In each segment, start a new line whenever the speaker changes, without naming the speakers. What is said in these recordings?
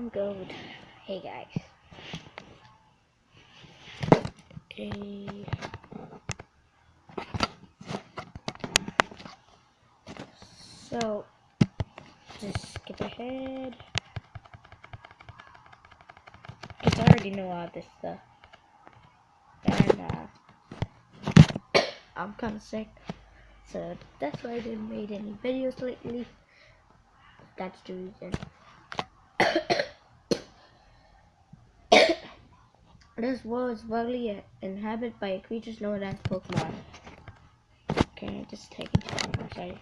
I'm good. Hey guys. Okay. So just skip ahead. Cause I already know all this stuff. And I'm kinda sick. So that's why I didn't make any videos lately. That's the reason. This world is widely inhabited by creatures known as Pokemon. Okay, just taking time. Sorry.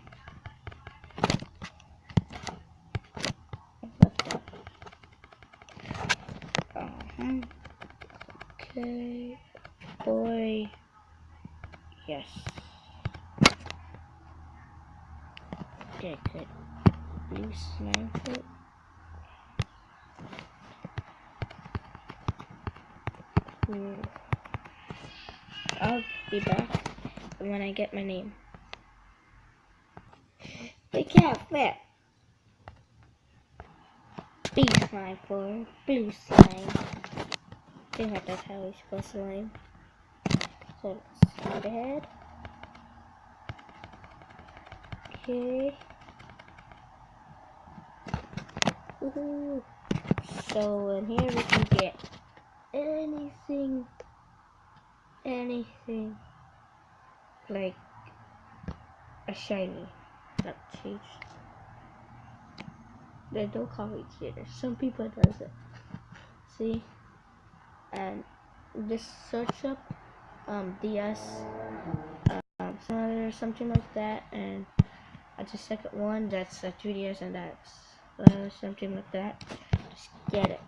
Okay. Boy. Yes. Okay, good. Blue Sniper. I'll be back when I get my name. We can't fit. Blue Sniper. Blue Slime. I think that's how we spell slime. So let's skip ahead. Okay. Woohoo. So in here we can get anything like a shiny. Not cheese. They don't call it cheaters. Some people does it. See? And just search up DS something like that, and at the second one that's a 2DS, and that's something like that. Just get it.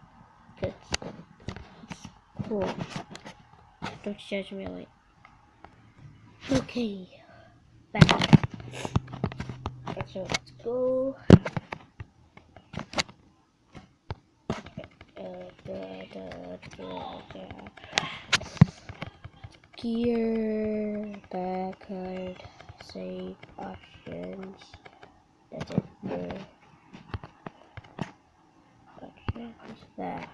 It's cool. Don't judge me like. Okay, back. So let's go. Gear, backward, save options. That's it. Options fast.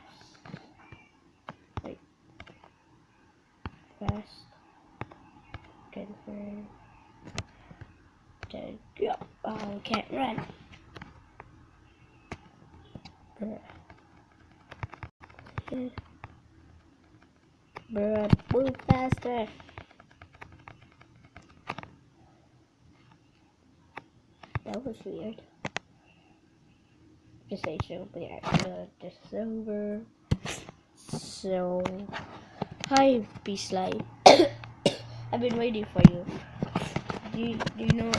Wait. Fast. Confirm. Then go. Oh, we can't run. Bruh, move faster. That was weird. Just say so, but yeah, this is over. So, hi, Beastlight. I've been waiting for you. Do you know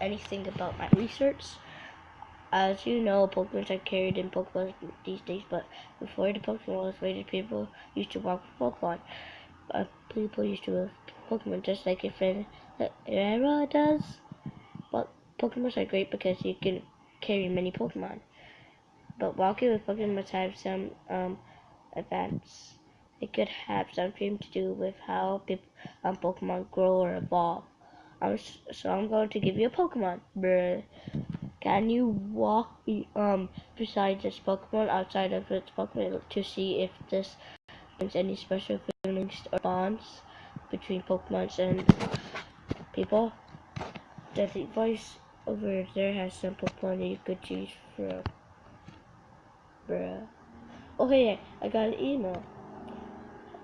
anything about my research? As you know, Pokemon are carried in Pokemon these days, but before the Pokemon was rated, people used to walk with Pokemon. People used to walk Pokemon just like your friend Era does. But Pokemon are great because you can carry many Pokemon. But walking with Pokemon must have some advance. It could have something to do with how Pokemon grow or evolve. So I'm going to give you a Pokemon. Bruh. Can you walk beside this Pokemon outside of its Pokemon to see if this brings any special feelings or bonds between Pokemon and people? The device over there has some Pokemon you could choose from. Bruh. Oh hey, I got an email.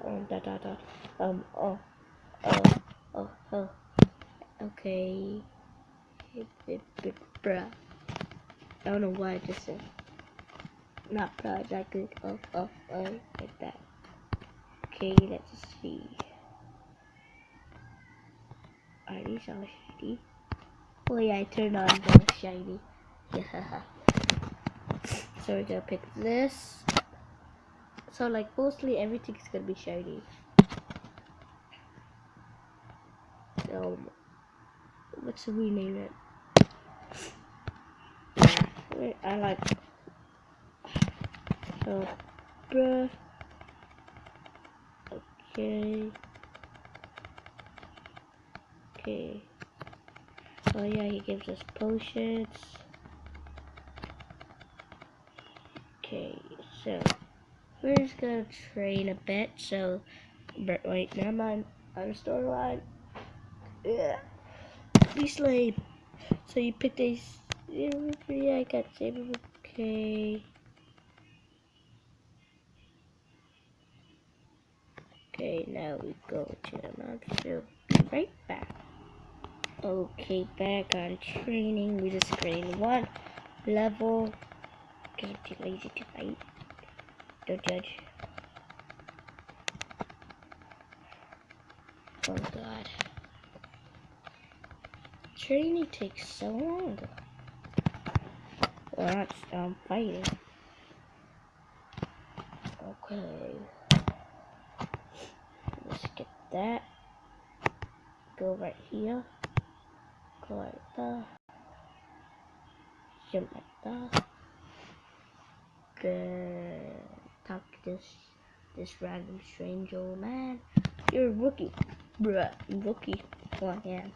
Oh. Okay. Bruh. I don't know why I just said. Not bruh, that good. Like that. Okay, let's see. Are these all shiny? Oh yeah, I turned on the shiny. Yeah. So we're gonna pick this. So like mostly everything's gonna be shiny. Let's rename it. Yeah, I like. So, bruh. Okay. Oh yeah, he gives us potions. Okay, so we're just gonna train a bit. So, but wait, never mind. On the storyline, yeah, be slave. So you picked a. Yeah, I got saber. Okay. Okay, now we go to the monster. Be right back. Okay, back on training. We just trained one level. Because I'm too lazy to fight. Don't judge. Oh god. Training takes so long. Well, not fighting. Okay. Let's get that. Go right here. Go like that. Jump like that. Good. Talk to this random strange old man. You're a rookie. Bruh, rookie. Come on, yeah.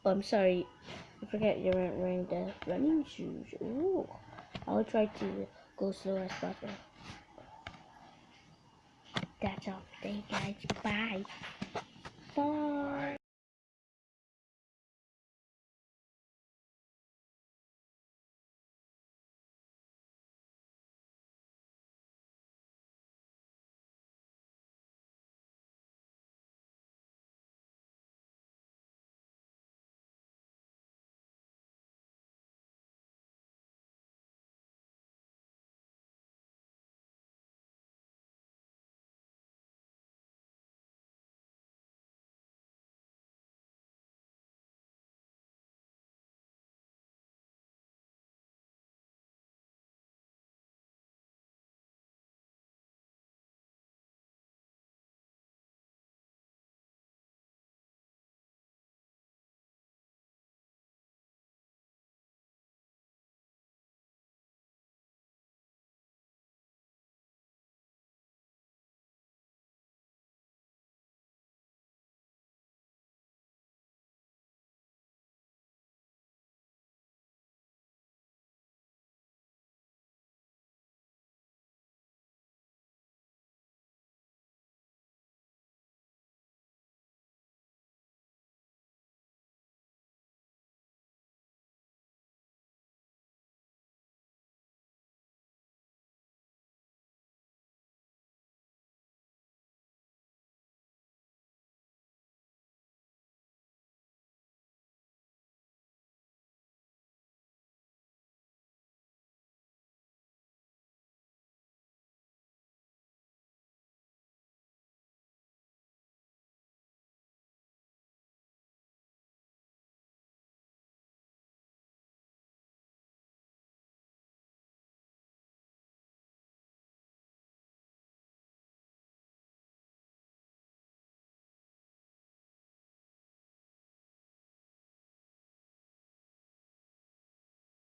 Oh, I'm sorry. I forgot you weren't wearing the running shoes. Ooh. I'll try to go slow as possible. That's all for today, guys. Bye.